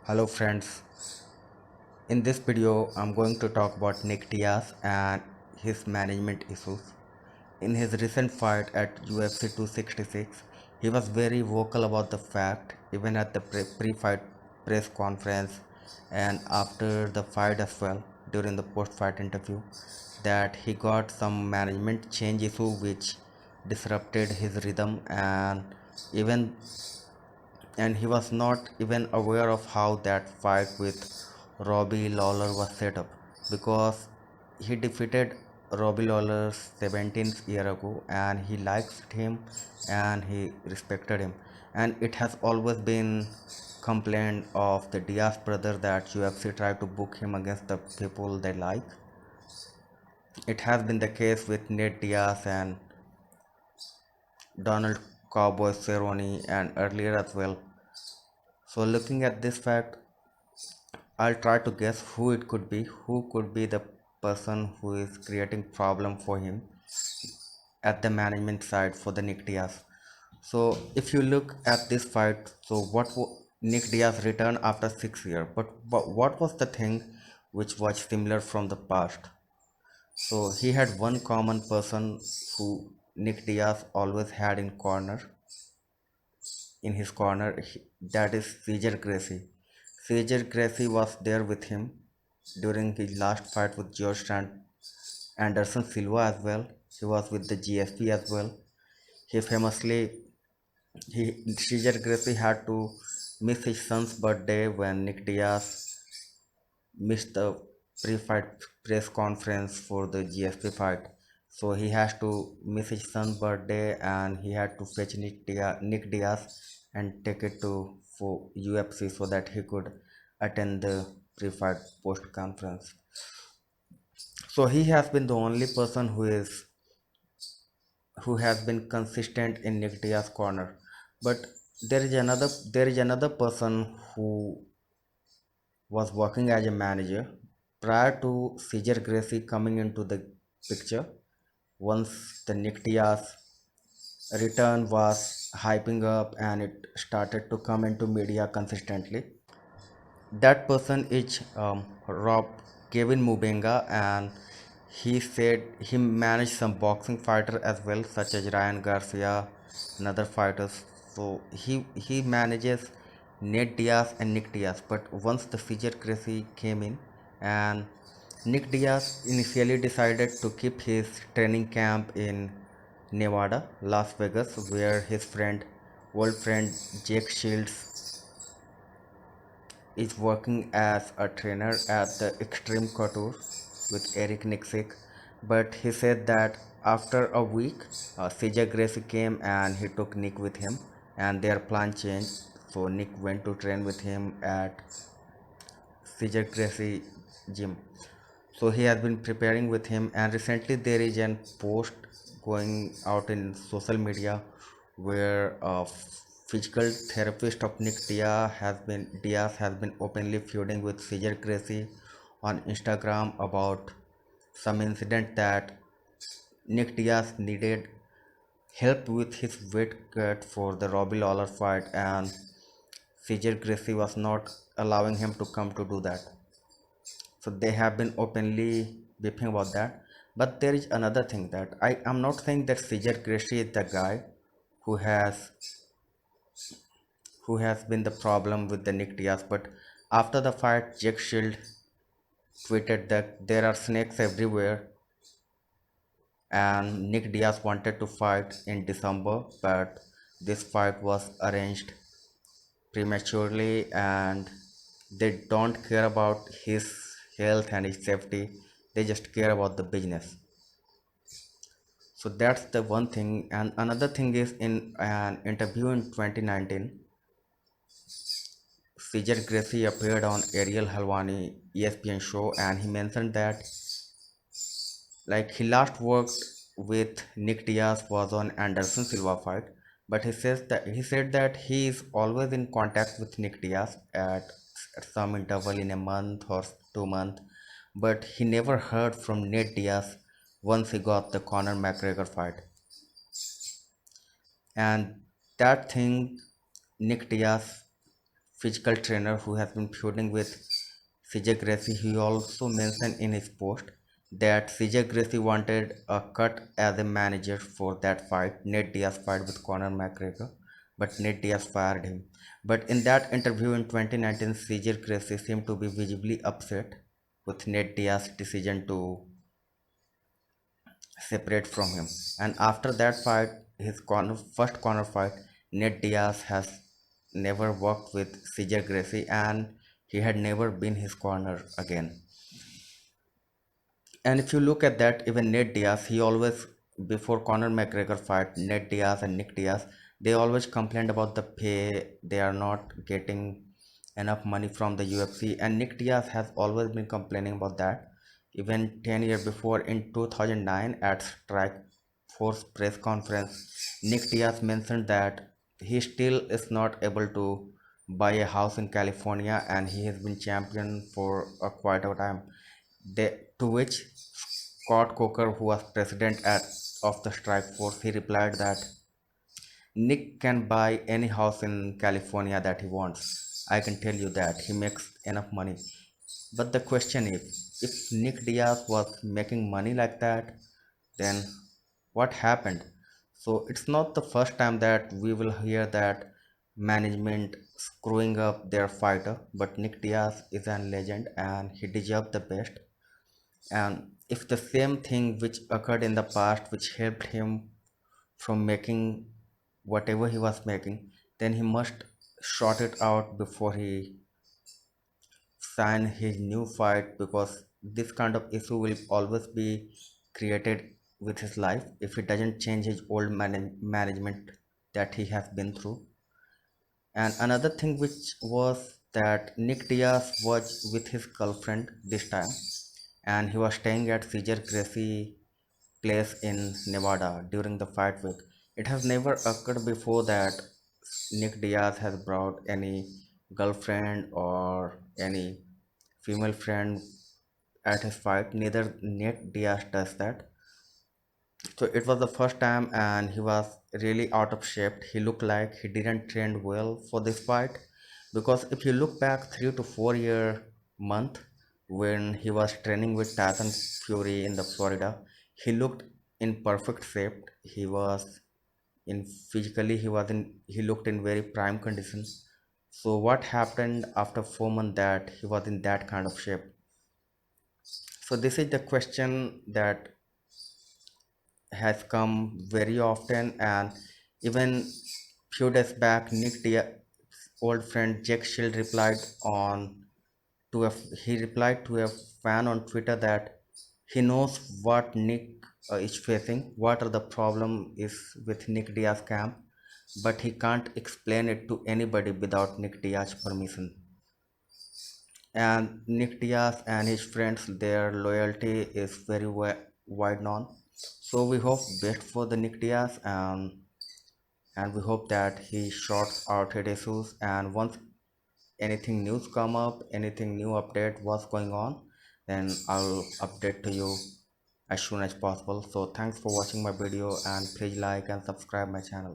Hello friends, in this video I'm going to talk about Nick Diaz and his management issues. In his recent fight at UFC 266, he was very vocal about the fact, even at the pre-fight press conference and after the fight as well, during the post-fight interview, that he got some management change issue which disrupted his rhythm even and he was not even aware of how that fight with Robbie Lawler was set up because he defeated Robbie Lawler 17th year ago and he liked him and he respected him, and it has always been complained of the Diaz brother that UFC tried to book him against the people they like. It has been the case with Nate Diaz and Donald Cowboy Cerrone and earlier as well. So looking at this fact, I'll try to guess who it could be, who could be the person who is creating problem for him at the management side for the Nick Diaz. So if you look at this fight, so Nick Diaz returned after 6 years, but what was the thing which was similar from the past? So he had one common person who Nick Diaz always had in his corner, that is Cesar Gracie. Cesar Gracie was there with him during his last fight with Anderson Silva as well. He was with the GSP as well. He famously, Cesar Gracie had to miss his son's birthday when Nick Diaz missed the pre-fight press conference for the GSP fight. So he has to miss his son's birthday and he had to fetch Nick Diaz and take it to for UFC so that he could attend the pre-fight post conference. So he has been the only person who has been consistent in Nick Diaz's corner. But there is another person who was working as a manager prior to Cesar Gracie coming into the picture. Once the Nick Diaz return was hyping up and it started to come into media consistently, that person is Rob Kevin Mubenga, and he said he managed some boxing fighter as well, such as Ryan Garcia and other fighters. So he manages Nate Diaz and Nick Diaz. But once the Cesar Gracie came in, and Nick Diaz initially decided to keep his training camp in Nevada, Las Vegas, where his old friend Jake Shields is working as a trainer at the Extreme Couture with Eric Nixick. But he said that after a week, Cesar Gracie came and he took Nick with him, and their plan changed. So Nick went to train with him at Cesar Gracie gym. So he has been preparing with him, and recently there is an post going out in social media where a physical therapist of Diaz has been openly feuding with Cesar Gracie on Instagram about some incident that Nick Diaz needed help with his weight cut for the Robbie Lawler fight, and Cesar Gracie was not allowing him to come to do that. So they have been openly beefing about that. But there is another thing that I am not saying that Cesar Gracie is the guy who has been the problem with the Nick Diaz. But after the fight, Jake Shield tweeted that there are snakes everywhere, and Nick Diaz wanted to fight in December, but this fight was arranged prematurely, and they don't care about his health and his safety. They just care about the business. So that's the one thing. And another thing is, in an interview in 2019, Cesar Gracie appeared on Ariel Halwani ESPN show, and he mentioned that like he last worked with Nick Diaz was on Anderson Silva fight, but he said that he is always in contact with Nick Diaz at some interval in a month or 2 months, but he never heard from Nate Diaz once he got the Conor McGregor fight. And that thing Nick Diaz physical trainer who has been feuding with CJ Gracie. He also mentioned in his post that CJ Gracie wanted a cut as a manager for that fight, Nate Diaz fight with Conor McGregor, but Nate Diaz fired him. But in that interview in 2019, CJ Gracie seemed to be visibly upset with Nate Diaz's decision to separate from him. And after that fight, first corner fight, Nate Diaz has never worked with CJ Gracie and he had never been his corner again. And if you look at that, even Nate Diaz, he always, before Conor McGregor fight, Nate Diaz and Nick Diaz, they always complained about the pay. They are not getting enough money from the UFC. And Nick Diaz has always been complaining about that. Even 10 years before, in 2009, at Strike Force press conference, Nick Diaz mentioned that he still is not able to buy a house in California and he has been champion for quite a time. To which Scott Coker, who was president of the strike force, he replied that Nick can buy any house in California that he wants. I can tell you that he makes enough money. But the question is, if Nick Diaz was making money like that, then what happened? So it's not the first time that we will hear that management screwing up their fighter, but Nick Diaz is a legend and he deserves the best. And if the same thing which occurred in the past, which helped him from making whatever he was making, then he must sort it out before he sign his new fight, because this kind of issue will always be created with his life if he doesn't change his old management that he has been through. And another thing which was that Nick Diaz was with his girlfriend this time, and he was staying at Caesar Gracie place in Nevada during the fight week. It has never occurred before that Nick Diaz has brought any girlfriend or any female friend at his fight. Neither Nick Diaz does that. So it was the first time and he was really out of shape. He looked like he didn't train well for this fight, because if you look back 3 to 4 year month when he was training with Tyson Fury in the Florida, he looked in perfect shape. He was in physically he looked in very prime condition. So what happened after 4 months that he was in that kind of shape? So this is the question that has come very often. And even few days back, Nick Diaz's old friend Jake Shield replied on to a he replied to a fan on Twitter that he knows what Nick is facing, what are the problem is with Nick Diaz camp, but he can't explain it to anybody without Nick Diaz's permission. And Nick Diaz and his friends, their loyalty is very wide known. So we hope best for the Nick Diaz, and we hope that he sorts out his issues. And once anything news come up, anything new update what's going on, then I'll update to you as soon as possible. So thanks for watching my video and please like and subscribe my channel.